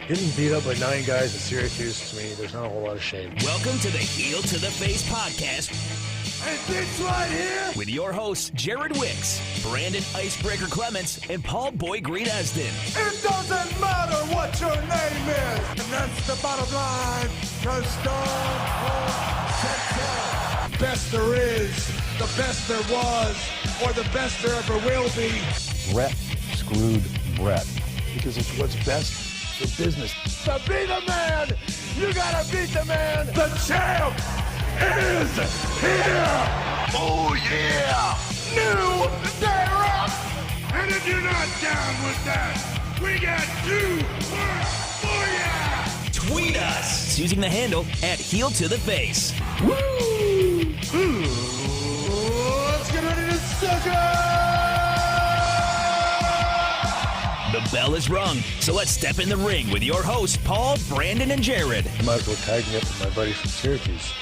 Getting beat up by 9 guys in Syracuse, to me, there's not a whole lot of shame. Welcome to the Heel to the Face podcast. And this right here, with your hosts, Jared Wicks, Brandon Icebreaker Clements, and Paul Boy Green Esden. It doesn't matter what your name is. And that's the bottom line. Cause Stone Cold best there is, the best there was, or the best there ever will be. Brett screwed Brett because it's what's best for business. To be the man, you gotta beat the man. The champ is here. Oh yeah, New Day Rock. And if you're not down with that, we got 2 words for ya. Tweet us using the handle @HeelToTheFace. Woo! Let's get ready to suck it. The bell is rung, so let's step in the ring with your hosts, Paul, Brandon, and Jared. I might as well tag me up with my buddy from Syracuse.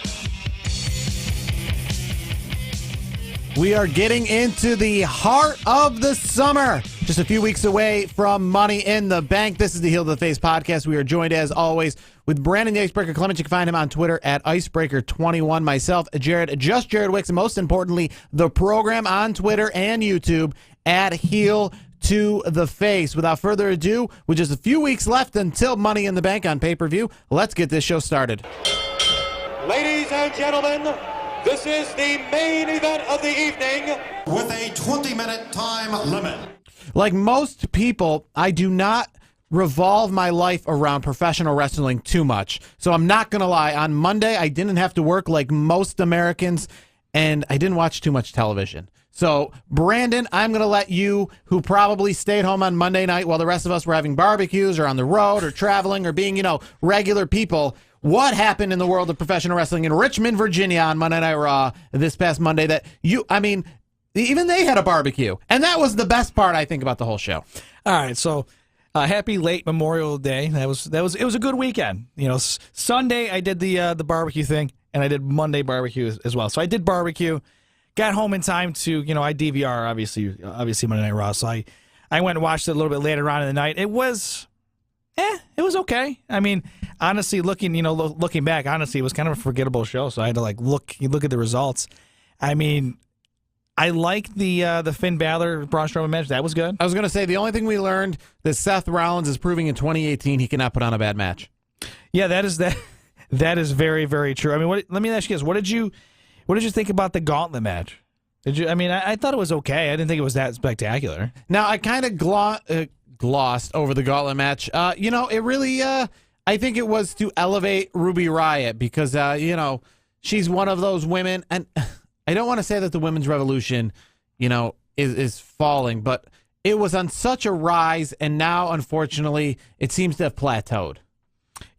We are getting into the heart of the summer. Just a few weeks away from Money in the Bank. This is the Heel to the Face podcast. We are joined, as always, with Brandon the Icebreaker Clements. You can find him on Twitter at Icebreaker21. Myself, Jared Wicks, and most importantly, the program on Twitter and YouTube at Heel to the Face. Without further ado, with just a few weeks left until Money in the Bank on pay-per-view, let's get this show started. Ladies and gentlemen, this is the main event of the evening with a 20-minute time limit. Like most people, I do not revolve my life around professional wrestling too much. So I'm not going to lie. On Monday, I didn't have to work like most Americans, and I didn't watch too much television. So, Brandon, I'm going to let you, who probably stayed home on Monday night while the rest of us were having barbecues or on the road or traveling or being, regular people, what happened in the world of professional wrestling in Richmond, Virginia on Monday Night Raw this past Monday that even they had a barbecue. And that was the best part, I think, about the whole show. All right, so happy late Memorial Day. It was a good weekend. Sunday I did the barbecue thing, and I did Monday barbecue as well. So I did barbecue, got home in time to, I DVR obviously Monday Night Raw. So I went and watched it a little bit later on in the night. It was okay. I mean, honestly, looking back, honestly, it was kind of a forgettable show. So I had to look at the results. I mean, I like the Finn Balor Braun Strowman match. That was good. I was going to say the only thing we learned that Seth Rollins is proving in 2018 he cannot put on a bad match. Yeah, that is very, very true. I mean, let me ask you this: what did you think about the Gauntlet match? Did you? I mean, I thought it was okay. I didn't think it was that spectacular. Now I kind of glossed over the Gauntlet match. It really. I think it was to elevate Ruby Riott because she's one of those women, and I don't want to say that the women's revolution, is falling, but it was on such a rise, and now, unfortunately, it seems to have plateaued.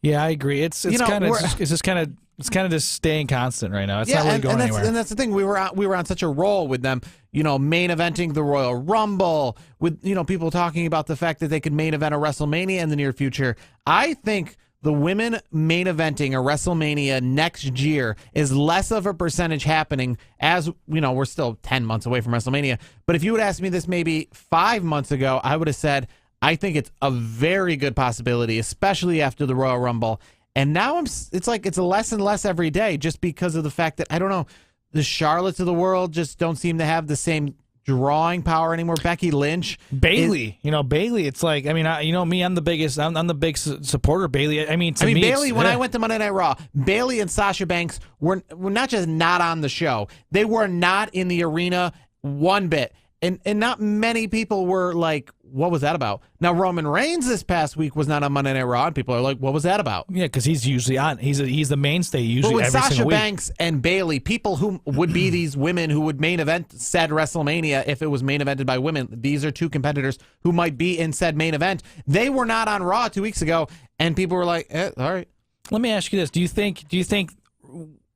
Yeah, I agree. It's kind of just staying constant right now. It's not really going anywhere. And that's the thing. We were on such a roll with them, main eventing the Royal Rumble, with people talking about the fact that they could main event a WrestleMania in the near future. I think the women main eventing a WrestleMania next year is less of a percentage happening, as we're still 10 months away from WrestleMania. But if you would ask me this maybe 5 months ago, I would have said I think it's a very good possibility, especially after the Royal Rumble. And now it's less and less every day, just because of the fact that, I don't know, the Charlottes of the world just don't seem to have the same drawing power anymore. Becky Lynch, Bayley, Bayley. It's like, I mean, me, I'm the big supporter of Bayley. I mean, Bayley. When I went to Monday Night Raw, Bayley and Sasha Banks were not just not on the show; they were not in the arena one bit. And not many people were like, what was that about? Now, Roman Reigns this past week was not on Monday Night Raw, and people are like, what was that about? Yeah, because he's usually on. He's the mainstay usually every Sasha single week. Banks and Bayley, people who would be these women who would main event said WrestleMania if it was main evented by women. These are two competitors who might be in said main event. They were not on Raw 2 weeks ago, and people were like, all right. Let me ask you this. Do you think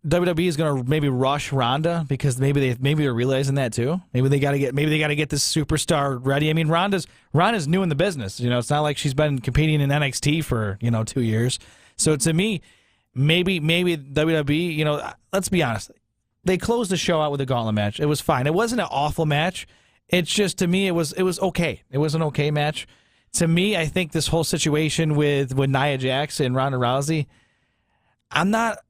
WWE is going to maybe rush Ronda because maybe they're realizing that too? Maybe they got to get this superstar ready. I mean, Ronda's new in the business. It's not like she's been competing in NXT for 2 years. So to me, maybe WWE. Let's be honest. They closed the show out with a Gauntlet match. It was fine. It wasn't an awful match. It's just, to me, it was okay. It was an okay match. to me, I think this whole situation with Nia Jax and Ronda Rousey, I'm not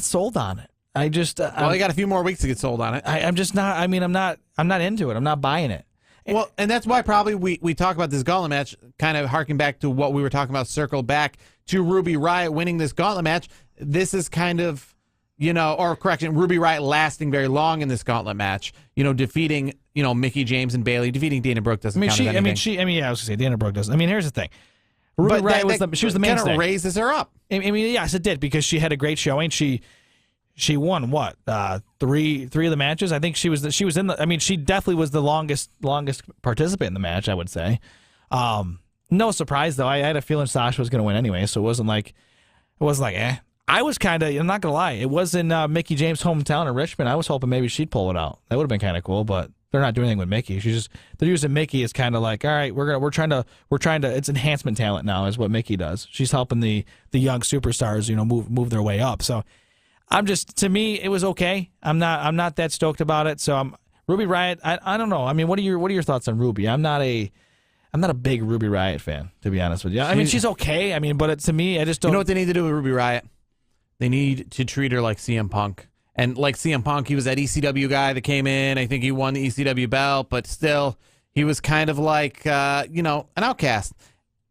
sold on it. I just you got a few more weeks to get sold on it. I'm just not. I mean, I'm not into it. I'm not buying it. Well, and that's why probably we talk about this gauntlet match, kind of harking back to what we were talking about, circle back to Ruby Riott winning this gauntlet match. This is kind of, or correction, Ruby Riott lasting very long in this gauntlet match, defeating, Mickie James and Bayley, defeating Dana Brooke doesn't count as anything. I was going to say Dana Brooke doesn't. I mean, here's the thing. Ruby Riott was the mainstay. Kind of raises her up. I mean, yes, it did, because she had a great showing. She won what? Three of the matches. I think she was in the. I mean, she definitely was the longest participant in the match, I would say. No surprise though. I had a feeling Sasha was going to win anyway, so it wasn't like eh. I was kind of. I'm not gonna lie. It was in Mickie James' hometown in Richmond. I was hoping maybe she'd pull it out. That would have been kind of cool, but they're not doing anything with Mickie. They're using Mickie as kind of like, all right, we're trying to. It's enhancement talent now, is what Mickie does. She's helping the young superstars, move their way up. So. To me, it was okay. I'm not that stoked about it. So Ruby Riott. I don't know. I mean, what are your thoughts on Ruby? I'm not a big Ruby Riott fan, to be honest with you. I mean, she's okay. I mean, but to me, I just don't. You know what they need to do with Ruby Riott? They need to treat her like CM Punk. And like CM Punk, he was that ECW guy that came in. I think he won the ECW belt, but still, he was kind of like an outcast.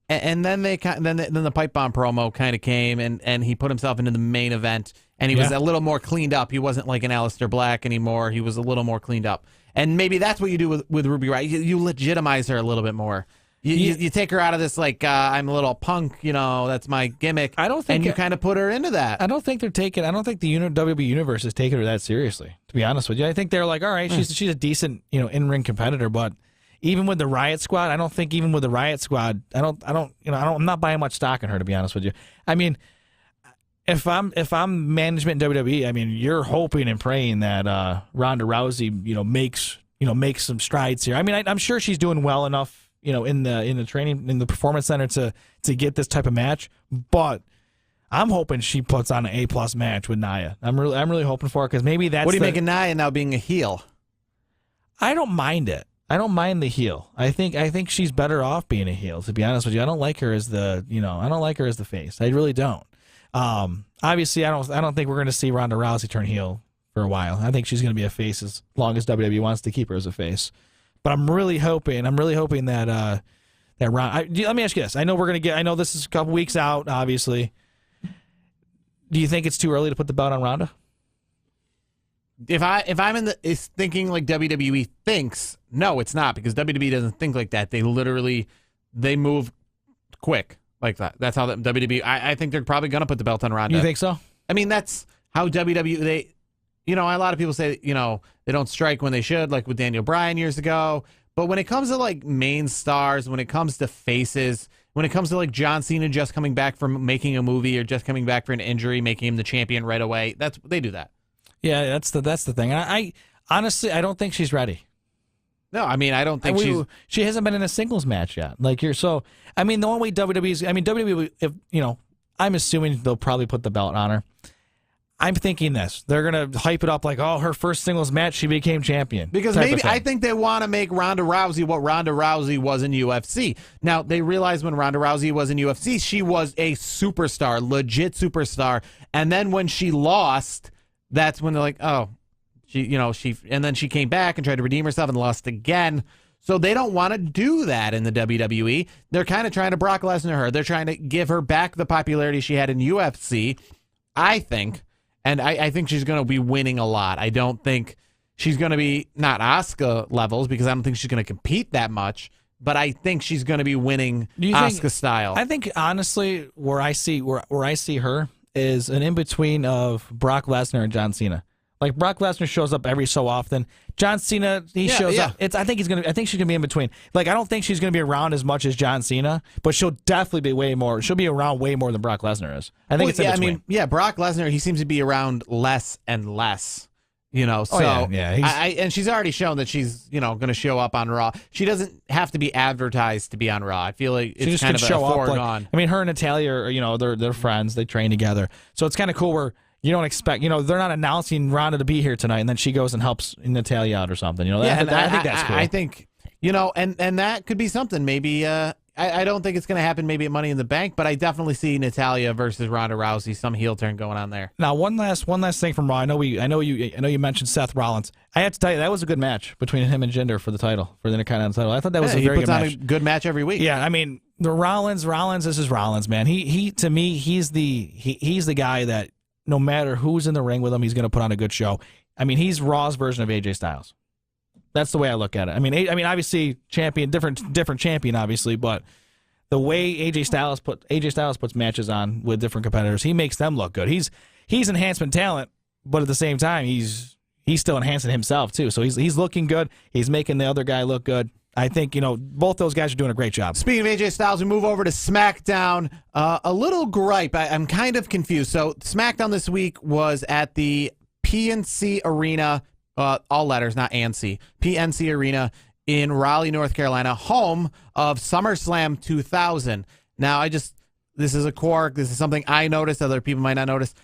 And then the pipe bomb promo kind of came, and he put himself into the main event, and he was a little more cleaned up. He wasn't like an Aleister Black anymore. He was a little more cleaned up. And maybe that's what you do with Ruby Riott. You legitimize her a little bit more. You take her out of this like I'm a little punk, that's my gimmick. I don't think, and you kind of put her into that. I don't think the WWE Universe is taking her that seriously. To be honest with you, I think they're like, all right, she's a decent in-ring competitor, but. Even with the Riot Squad, I don't think I'm not buying much stock in her, to be honest with you. I mean, if I'm management in WWE, I mean, you're hoping and praying that Ronda Rousey, makes some strides here. I mean, I'm sure she's doing well enough, in the training, in the performance center to get this type of match, but I'm hoping she puts on an A+ match with Nia. I'm really hoping for it, because maybe that's. What do you make of Nia now being a heel? I don't mind it. I don't mind the heel. I think she's better off being a heel, to be honest with you. I don't like her as the face. I really don't. Obviously, I don't think we're going to see Ronda Rousey turn heel for a while. I think she's going to be a face as long as WWE wants to keep her as a face. But I'm really hoping that Ronda. Let me ask you this. I know this is a couple weeks out, obviously. Do you think it's too early to put the belt on Ronda? If I'm in is thinking like WWE thinks, no, it's not, because WWE doesn't think like that. They move quick like that. That's how WWE. I think they're probably gonna put the belt on Ronda. You think so? I mean, that's how WWE. A lot of people say they don't strike when they should, like with Daniel Bryan years ago. But when it comes to like main stars, when it comes to faces, when it comes to like John Cena just coming back from making a movie or just coming back for an injury, making him the champion right away, they do that. Yeah, that's the thing. I honestly, I don't think she's ready. No, I mean, I don't think she hasn't been in a singles match yet. the only way WWE, if I'm assuming they'll probably put the belt on her. I'm thinking this. They're going to hype it up like, oh, her first singles match, she became champion. Because maybe I think they want to make Ronda Rousey what Ronda Rousey was in UFC. Now, they realized when Ronda Rousey was in UFC, she was a superstar, legit superstar. And then when she lost, that's when they're like, oh, and then she came back and tried to redeem herself and lost again. So they don't want to do that in the WWE. They're kind of trying to Brock Lesnar her. They're trying to give her back the popularity she had in UFC, I think. And I think she's going to be winning a lot. I don't think she's going to be, not Asuka levels, because I don't think she's going to compete that much, but I think she's going to be winning Asuka style. I think, honestly, where I see her is an in-between of Brock Lesnar and John Cena. Like, Brock Lesnar shows up every so often. John Cena, shows up. I think she's gonna be in between. Like, I don't think she's gonna be around as much as John Cena, but she'll definitely be way more. She'll be around way more than Brock Lesnar is. I think it's in between. Brock Lesnar, he seems to be around less and less. And she's already shown that she's, going to show up on Raw. She doesn't have to be advertised to be on Raw. I feel like it's kind of a foregone. Her and Natalya are, they're friends. They train together. So it's kind of cool where you don't expect, they're not announcing Ronda to be here tonight, and then she goes and helps Natalya out or something. I think that's cool. I think, and that could be something. Maybe, I don't think it's going to happen maybe at Money in the Bank, but I definitely see Natalya versus Ronda Rousey, some heel turn going on there. Now, one last thing from Raw. I know you mentioned Seth Rollins. I have to tell you, that was a good match between him and Jinder for the title, for the Intercontinental title. I thought that was a very good match. He puts on a good match every week. Yeah, I mean, the Rollins, this is Rollins, man. He to me, he's the guy that no matter who's in the ring with him, he's going to put on a good show. I mean, he's Raw's version of AJ Styles. That's the way I look at it. I mean, obviously, different champion, obviously, but the way AJ Styles puts matches on with different competitors, he makes them look good. He's enhancement talent, but at the same time, he's still enhancing himself too. So he's looking good. He's making the other guy look good. I think both those guys are doing a great job. Speaking of AJ Styles, we move over to Smackdown. A little gripe. I'm kind of confused. So Smackdown this week was at the PNC Arena. All letters, not ANC. PNC Arena in Raleigh, North Carolina, home of SummerSlam 2000. Now, this is a quirk. This is something I noticed. Other people might not notice.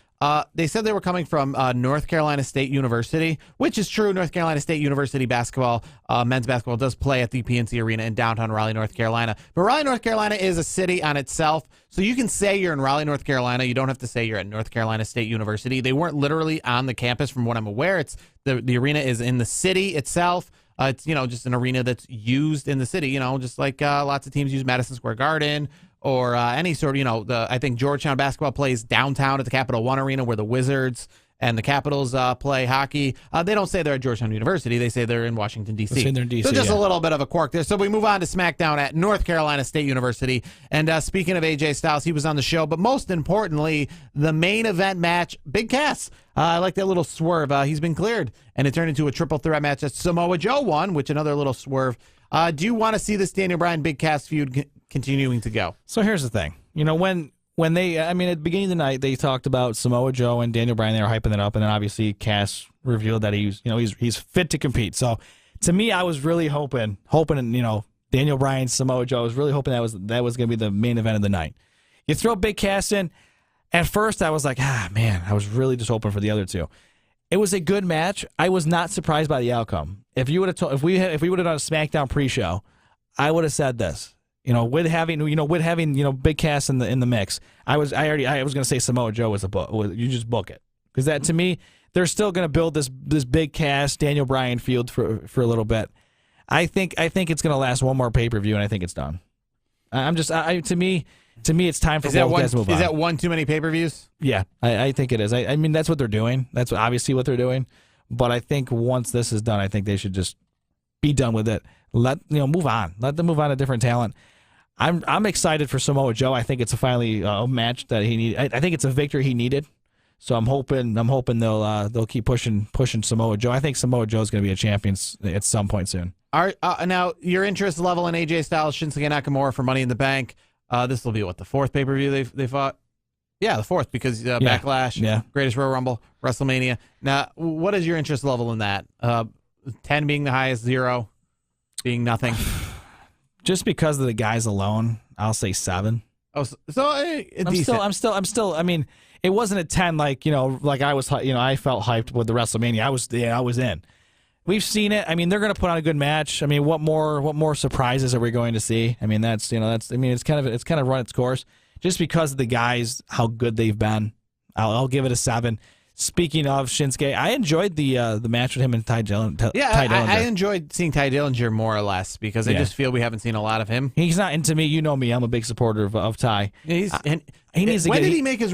They said they were coming from North Carolina State University, which is true. North Carolina State University basketball, men's basketball, does play at the PNC Arena in downtown Raleigh, North Carolina. But Raleigh, North Carolina is a city on itself, so you can say you're in Raleigh, North Carolina. You don't have to say you're at North Carolina State University. They weren't literally on the campus, from what I'm aware. It's the arena is in the city itself. It's just an arena that's used in the city. Just like lots of teams use Madison Square Garden. Or any sort of, I think Georgetown basketball plays downtown at the Capital One Arena, where the Wizards and the Capitals play hockey. They don't say they're at Georgetown University. They say they're in Washington, D.C. They say they're in D.C., So just a little bit of a quirk there. So we move on to SmackDown at North Carolina State University. And speaking of AJ Styles, he was on the show. But most importantly, the main event match, Big Cass. I like that little swerve. He's been cleared. And it turned into a triple threat match that Samoa Joe won, which another little swerve. Do you want to see this Daniel Bryan Big Cass feud continuing to go? So here's the thing. When they, at the beginning of the night, they talked about Samoa Joe and Daniel Bryan. They were hyping it up, and then obviously Cass revealed that he's fit to compete. So to me, I was really hoping, Daniel Bryan, Samoa Joe, I was really hoping that was going to be the main event of the night. You throw Big Cass in. At first, I was like, man, I was really just hoping for the other two. It was a good match. I was not surprised by the outcome. If you would have if we would have done a SmackDown pre-show, I would have said this. With having Big Cass in the mix, I was going to say Samoa Joe was you just book it, because that, to me, they're still going to build this Big Cass Daniel Bryan feud for a little bit. I think it's going to last one more pay-per-view, and I think it's done. To me, it's time for both guys to move on. Is that one too many pay-per-views? Yeah, I think it is. I mean, that's what they're doing. That's obviously what they're doing. But I think once this is done, I think they should just be done with it. Move on. Let them move on to different talent. I'm excited for Samoa Joe. I think it's finally a match that he needed. I think it's a victory he needed. So I'm hoping they'll keep pushing Samoa Joe. I think Samoa Joe is going to be a champion at some point soon. Now, your interest level in AJ Styles, Shinsuke Nakamura for Money in the Bank. This will be the fourth pay-per-view they fought? Yeah, the fourth, because Backlash, Greatest Royal Rumble, WrestleMania. Now, what is your interest level in that? 10 being the highest, 0 being nothing. Just because of the guys alone, I'll say 7. Oh, I'm still. I mean, it wasn't a 10 like I was. I felt hyped with the WrestleMania. I was in. We've seen it. I mean, they're going to put on a good match. I mean, what more surprises are we going to see? I mean, it's kind of run its course. Just because of the guys, how good they've been, I'll give it a 7. Speaking of Shinsuke, I enjoyed the match with him and Ty Dillinger. I enjoyed seeing Ty Dillinger more or less, because I just feel we haven't seen a lot of him. He's not into me. You know me. I'm a big supporter of Ty. He needs to he make his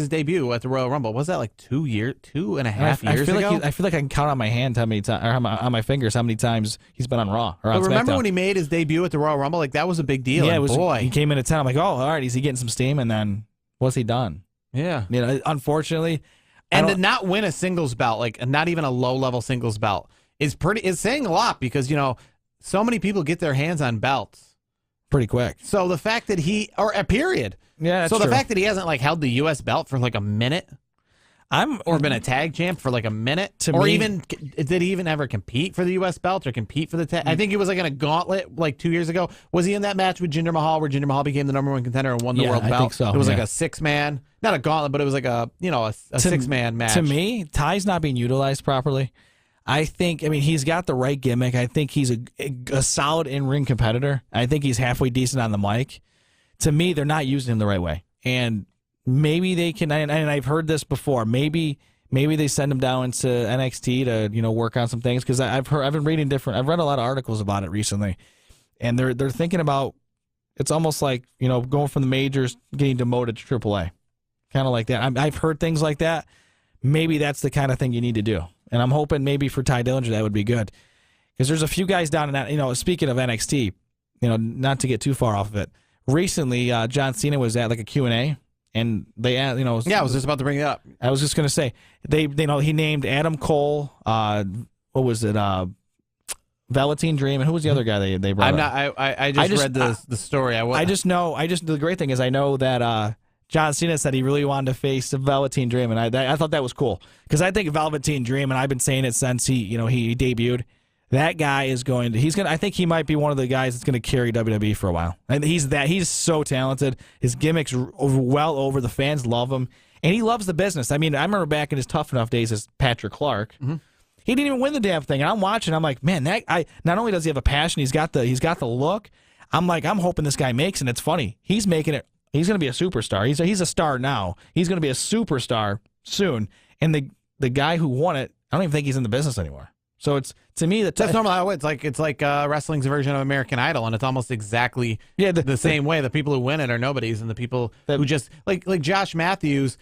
debut at the Royal Rumble? Was that like 2.5 years ago? I feel like I can count on my hand how many times, or on my fingers, how many times he's been on Raw or on SmackDown. Remember when he made his debut at the Royal Rumble? Like, that was a big deal. Yeah, he came in at 10. I'm like, oh, all right, is he getting some steam? And then what's he done? Yeah, unfortunately. And to not win a singles belt, like not even a low-level singles belt, is saying a lot, because so many people get their hands on belts pretty quick. So the fact that period. Yeah. That's so the true. fact that he hasn't held the U.S. belt for like a minute, or been a tag champ for like a minute, even did he even ever compete for the U.S. belt or compete for the tag? I think he was like in a gauntlet like 2 years ago. Was he in that match with Jinder Mahal where Jinder Mahal became the #1 contender and won the world belt? I think so. It was like a 6-man, not a gauntlet, but it was like a 6-man match. To me, Ty's not being utilized properly. I mean, he's got the right gimmick. I think he's a solid in-ring competitor. I think he's halfway decent on the mic. To me, they're not using him the right way. And maybe they can, and I've heard this before, maybe they send him down into NXT to, work on some things, because I've read a lot of articles about it recently. And they're thinking about, it's almost like, going from the majors, getting demoted to AAA. Kind of like that. I've heard things like that. Maybe that's the kind of thing you need to do. And I'm hoping maybe for Ty Dillinger that would be good. Because there's a few guys down in that, speaking of NXT, not to get too far off of it. Recently, John Cena was at like a Q&A, and they asked, Yeah, I was just about to bring it up. I was just going to say, he named Adam Cole, what was it, Velveteen Dream, and who was the other guy they brought up? I just read the story. The great thing is I know that John Cena said he really wanted to face the Velveteen Dream, and I thought that was cool, because I think Velveteen Dream, and I've been saying it since he debuted. That guy is I think he might be one of the guys that's going to carry WWE for a while. And he's so talented. His gimmick's well over. The fans love him, and he loves the business. I mean, I remember back in his Tough Enough days as Patrick Clark. Mm-hmm. He didn't even win the damn thing. And I'm watching. I'm like, man, that guy. Not only does he have a passion, he's got the look. I'm like, I'm hoping this guy makes it. And it's funny. He's making it. He's going to be a superstar. He's a star now. He's going to be a superstar soon. And the guy who won it, I don't even think he's in the business anymore. So it's, to me, that's normal how it's like wrestling's version of American Idol, and it's almost exactly the same way. The people who win it are nobodies, and the people who just like Josh Matthews.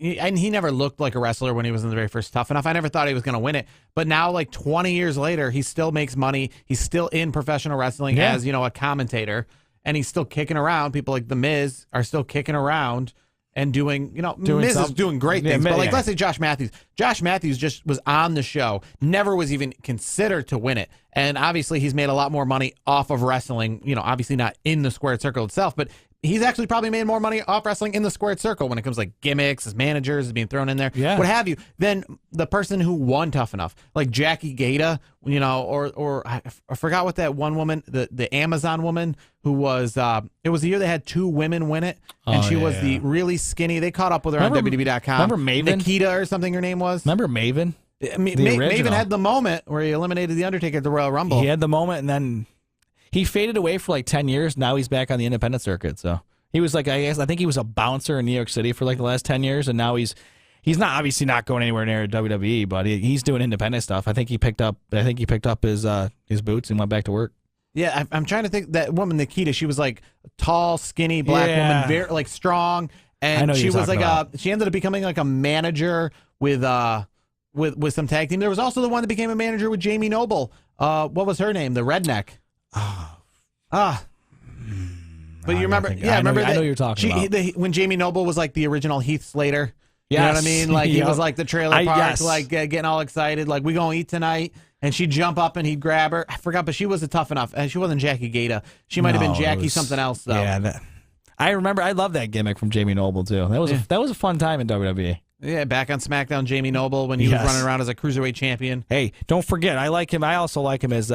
And he never looked like a wrestler when he was in the very first Tough Enough. I never thought he was going to win it. But now, like 20 years later, he still makes money. He's still in professional wrestling as, a commentator. And he's still kicking around. People like The Miz are still kicking around and doing Miz is doing great things. But let's say Josh Matthews. Josh Matthews just was on the show, never was even considered to win it. And obviously he's made a lot more money off of wrestling, obviously not in the squared circle itself, but he's actually probably made more money off wrestling in the squared circle when it comes to like gimmicks, his managers, is being thrown in there, what have you. Then the person who won Tough Enough, like Jackie Gata, or I forgot what that one woman, the Amazon woman who was, it was the year they had two women win it, and she was the really skinny. They caught up with her on WWE.com. Remember Maven? Nikita or something her name was. Remember Maven? Maven had the moment where he eliminated The Undertaker at the Royal Rumble. He had the moment, and then he faded away for like 10 years. Now he's back on the independent circuit. So he was like, I think he was a bouncer in New York City for like the last 10 years, and now he's not obviously not going anywhere near WWE, but he's doing independent stuff. I think he picked up his boots and went back to work. Yeah, I'm trying to think. That woman Nikita, she was like a tall, skinny black woman, very like strong, and she was like she ended up becoming like a manager with some tag team. There was also the one that became a manager with Jamie Noble. What was her name? The redneck. But you remember? I know what you're talking about. When Jamie Noble was like the original Heath Slater. You know what I mean? Like he was like the trailer park, like getting all excited, like we gonna eat tonight, and she'd jump up and he'd grab her. I forgot, but she was a Tough Enough. She wasn't Jackie Gata. She might have been Jackie something else though. Yeah, I remember. I love that gimmick from Jamie Noble too. That was a fun time in WWE. Yeah, back on SmackDown, Jamie Noble when he was running around as a cruiserweight champion. Hey, don't forget, I like him. I also like him as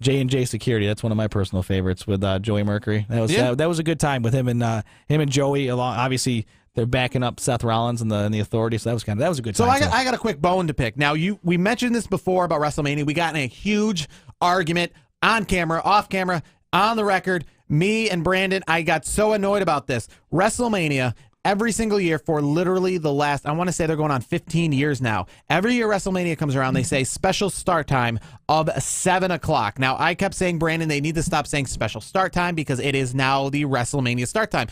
J&J Security. That's one of my personal favorites with Joey Mercury. That was a good time with him and Joey. Along, obviously, they're backing up Seth Rollins and the Authority. So that was a good time. So I got a quick bone to pick. Now we mentioned this before about WrestleMania. We got in a huge argument on camera, off camera, on the record. Me and Brandon, I got so annoyed about this. WrestleMania. Every single year for literally the last, I want to say they're going on 15 years now. Every year WrestleMania comes around, they say special start time of 7 o'clock. Now, I kept saying, Brandon, they need to stop saying special start time because it is now the WrestleMania start time.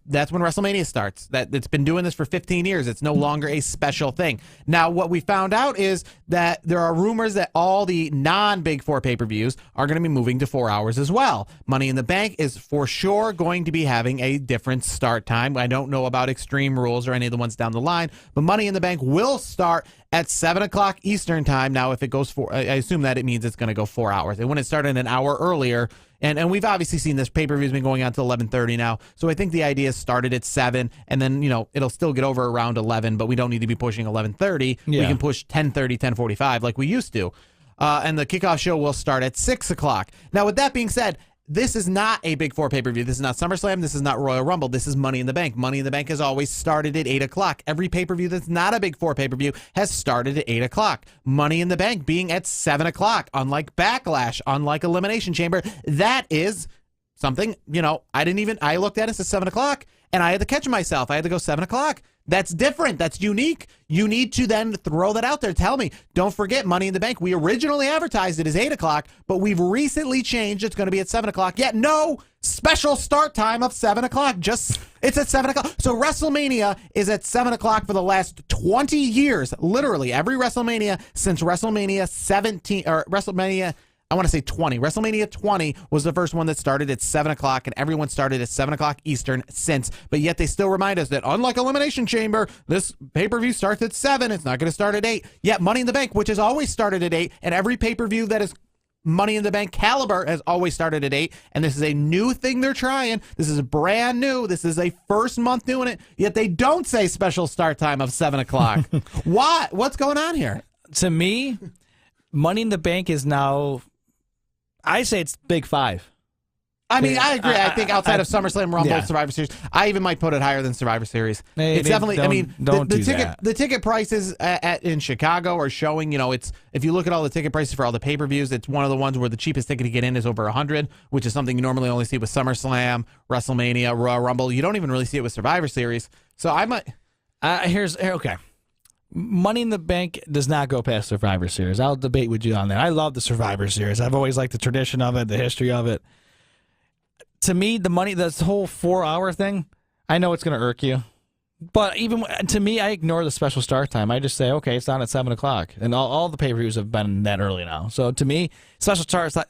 That's when WrestleMania starts. It's been doing this for 15 years. It's no longer a special thing. Now, what we found out is that there are rumors that all the non-Big Four pay-per-views are going to be moving to 4 hours as well. Money in the Bank is for sure going to be having a different start time. I don't know about Extreme Rules or any of the ones down the line, but Money in the Bank will start at 7 o'clock Eastern time. Now, if it goes I assume that it means it's going to go 4 hours. And when it started an hour earlier, and we've obviously seen this pay-per-view has been going on till 11:30 now. So I think the idea started at 7, and then it'll still get over around 11, but we don't need to be pushing 11:30. Yeah. We can push 10:30, 10:45 like we used to. And the kickoff show will start at 6 o'clock. Now, with that being said, this is not a Big Four pay-per-view. This is not SummerSlam. This is not Royal Rumble. This is Money in the Bank. Money in the Bank has always started at 8 o'clock. Every pay-per-view that's not a Big Four pay-per-view has started at 8 o'clock. Money in the Bank being at 7 o'clock, unlike Backlash, unlike Elimination Chamber. That is something, I looked at it at 7 o'clock, and I had to catch myself. I had to go 7 o'clock. That's different. That's unique. You need to then throw that out there. Tell me, don't forget Money in the Bank. We originally advertised it as 8 o'clock, but we've recently changed. It's going to be at 7 o'clock. Yet no special start time of 7 o'clock. It's at 7 o'clock. So WrestleMania is at 7 o'clock for the last 20 years. Literally every WrestleMania since WrestleMania 17 or WrestleMania, I want to say 20. WrestleMania 20 was the first one that started at 7 o'clock, and everyone started at 7 o'clock Eastern since. But yet they still remind us that, unlike Elimination Chamber, this pay-per-view starts at 7. It's not going to start at 8. Yet Money in the Bank, which has always started at 8, and every pay-per-view that is Money in the Bank caliber has always started at 8. And this is a new thing they're trying. This is brand new. This is a first month doing it. Yet they don't say special start time of 7 o'clock. Why? What's going on here? To me, Money in the Bank is now... I say it's Big Five. I mean, I agree. I think outside of SummerSlam, Rumble, Survivor Series, I even might put it higher than Survivor Series. It's definitely. I mean, the ticket prices in Chicago are showing. It's if you look at all the ticket prices for all the pay-per-views, it's one of the ones where the cheapest ticket to get in is over $100, which is something you normally only see with SummerSlam, WrestleMania, Royal Rumble. You don't even really see it with Survivor Series. So I might. Okay. Money in the Bank does not go past Survivor Series. I'll debate with you on that. I love the Survivor Series. I've always liked the tradition of it, the history of it. To me, this whole 4-hour thing, I know it's going to irk you. But even to me, I ignore the special start time. I just say, okay, it's on at 7 o'clock. And all the pay-per-views have been that early now. So to me, special start time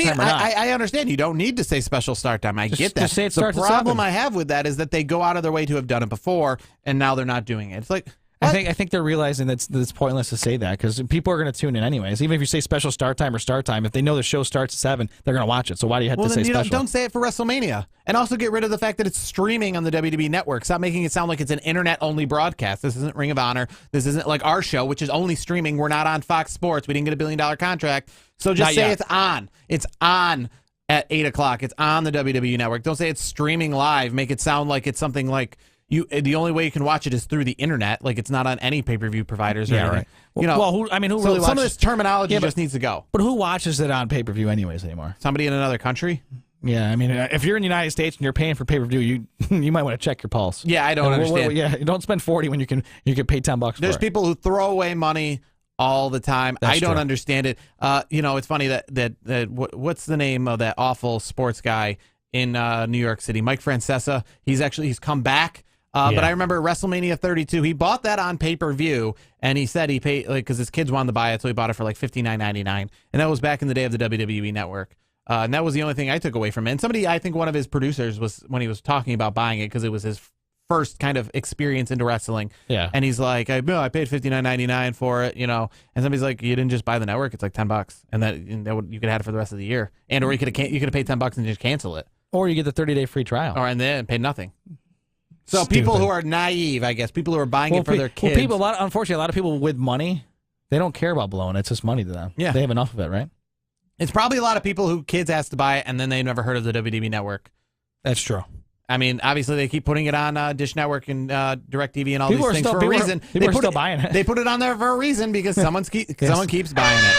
or not. I understand. You don't need to say special start time. I get that. Just say it starts the at 7. problem I have with that is that they go out of their way to have done it before, and now they're not doing it. It's like... I think they're realizing that it's pointless to say that because people are going to tune in anyways. Even if you say special start time or start time, if they know the show starts at 7, they're going to watch it. So why do you have to say special? Don't say it for WrestleMania. And also get rid of the fact that it's streaming on the WWE Network. Stop making it sound like it's an internet-only broadcast. This isn't Ring of Honor. This isn't like our show, which is only streaming. We're not on Fox Sports. We didn't get a $1 billion contract. So just say it's on. It's on at 8 o'clock. It's on the WWE Network. Don't say it's streaming live. Make it sound like it's something like... the only way you can watch it is through the internet. Like it's not on any pay-per-view providers or anything. Right. Who really watches? Some of this terminology just needs to go. But who watches it on pay-per-view anyways anymore? Somebody in another country? Yeah, I mean, if you're in the United States and you're paying for pay-per-view, you might want to check your pulse. Yeah, I don't understand. You don't spend $40 when you can pay $10 for There's it. people who throw away money all the time. I don't understand it. It's funny that what's the name of that awful sports guy in New York City? Mike Francesa. He's come back. But I remember WrestleMania 32. He bought that on pay-per-view, and he said he paid because his kids wanted to buy it, so he bought it for like $59.99. And that was back in the day of the WWE Network. And that was the only thing I took away from it. And I think one of his producers was when he was talking about buying it because it was his first kind of experience into wrestling. Yeah. And he's like, I paid $59.99 for it, And somebody's like, you didn't just buy the network; it's like $10, and that you could have it for the rest of the year, or you could have paid $10 and just cancel it, or you get the 30-day free trial, and then pay nothing. So people who are naive, I guess, people who are buying it for their kids. Unfortunately, a lot of people with money, they don't care about blowing. It's just money to them. Yeah. They have enough of it, right? It's probably a lot of people who kids ask to buy it, and then they've never heard of the WWE Network. That's true. I mean, obviously, they keep putting it on Dish Network and DirecTV and all these things for a reason. People are still buying it. They put it on there for a reason because someone keeps buying it.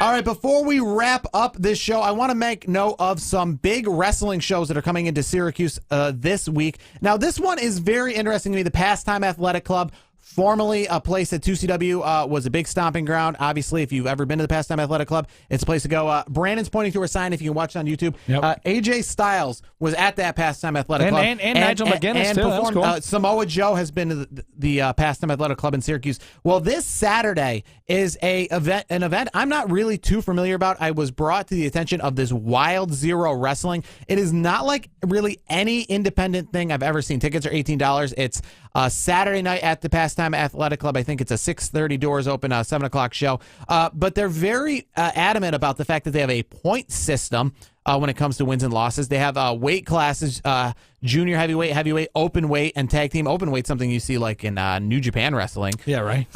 All right, before we wrap up this show, I want to make note of some big wrestling shows that are coming into Syracuse this week. Now, this one is very interesting to me. The Pastime Athletic Club, formerly a place at 2CW, was a big stomping ground. Obviously, if you've ever been to the Pastime Athletic Club, it's a place to go. Brandon's pointing to a sign if you can watch it on YouTube. Yep. AJ Styles was at that Pastime Athletic Club. And Nigel McGuinness, too. That was cool. Samoa Joe has been to the Pastime Athletic Club in Syracuse. Well, this Saturday is an event I'm not really too familiar about. I was brought to the attention of this WildZero Wrestling. It is not like really any independent thing I've ever seen. Tickets are $18. It's Saturday night at the Pastime Athletic Club. I think it's a 6:30 doors open, 7 o'clock show. But they're very adamant about the fact that they have a point system when it comes to wins and losses. They have weight classes, junior heavyweight, open weight, and tag team. Open weight, something you see like in New Japan Wrestling. Yeah, right.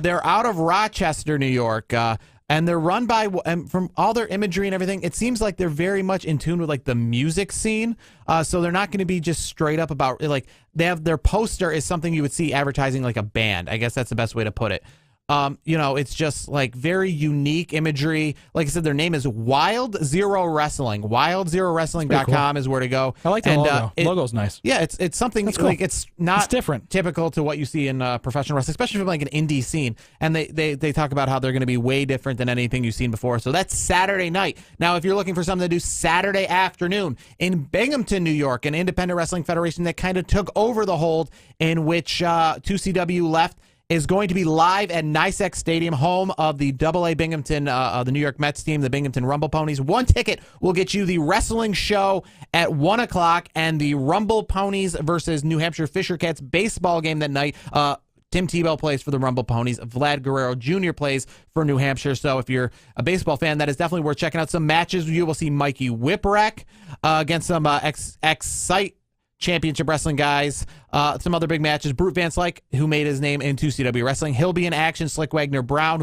They're out of Rochester, New York. and they're run by, and from all their imagery and everything, it seems like they're very much in tune with like the music scene. So they're not going to be just straight up about like they have their poster is something you would see advertising like a band. I guess that's the best way to put it. It's just like very unique imagery. Like I said, their name is WildZero Wrestling. WildZeroWrestling.com cool. is where to go. I like the logo. Logo's nice. Yeah, it's something cool. like it's not It's different. typical to what you see in professional wrestling, especially from like an indie scene. And they talk about how they're going to be way different than anything you've seen before. So that's Saturday night. Now, if you're looking for something to do Saturday afternoon in Binghamton, New York, an independent wrestling federation that kind of took over the hold in which 2CW left, is going to be live at NYSEX Stadium, home of the AA Binghamton, the New York Mets team, the Binghamton Rumble Ponies. One ticket will get you the wrestling show at 1 o'clock and the Rumble Ponies versus New Hampshire Fisher Cats baseball game that night. Tim Tebow plays for the Rumble Ponies. Vlad Guerrero Jr. plays for New Hampshire. So if you're a baseball fan, that is definitely worth checking out. Some matches, you will see Mikey Whipwreck against some Xcite Championship Wrestling guys. Some other big matches. Brute Van Slyke, who made his name in 2CW Wrestling. He'll be in action. Slick Wagner Brown,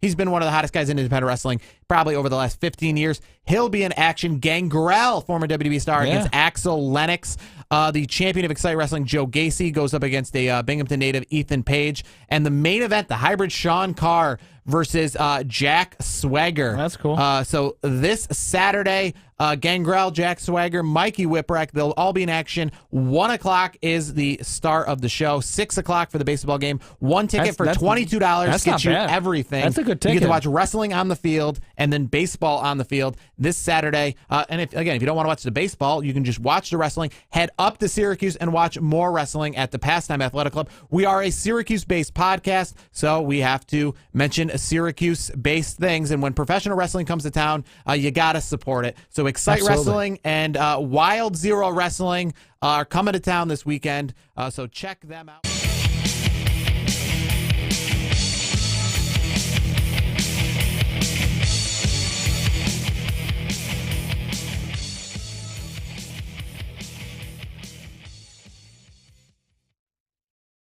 he's been one of the hottest guys in independent wrestling probably over the last 15 years. He'll be in action. Gangrel, former WWE star, against Axel Lennox. The champion of Xcite Wrestling, Joe Gacy, goes up against a Binghamton native, Ethan Page. And the main event, the hybrid Sean Carr versus Jack Swagger. That's cool. So this Saturday, Gangrel, Jack Swagger, Mikey Whipwreck, they'll all be in action. 1 o'clock is the start of the show. 6 o'clock for the baseball game. One ticket for $22 gets you everything. That's a good ticket. You get to watch wrestling on the field and then baseball on the field this Saturday. And if you don't want to watch the baseball, you can just watch the wrestling. Head up to Syracuse and watch more wrestling at the Pastime Athletic Club. We are a Syracuse-based podcast, so we have to mention Syracuse-based things. And when professional wrestling comes to town, you got to support it. So Xcite Wrestling and WildZero Wrestling are coming to town this weekend, so check them out.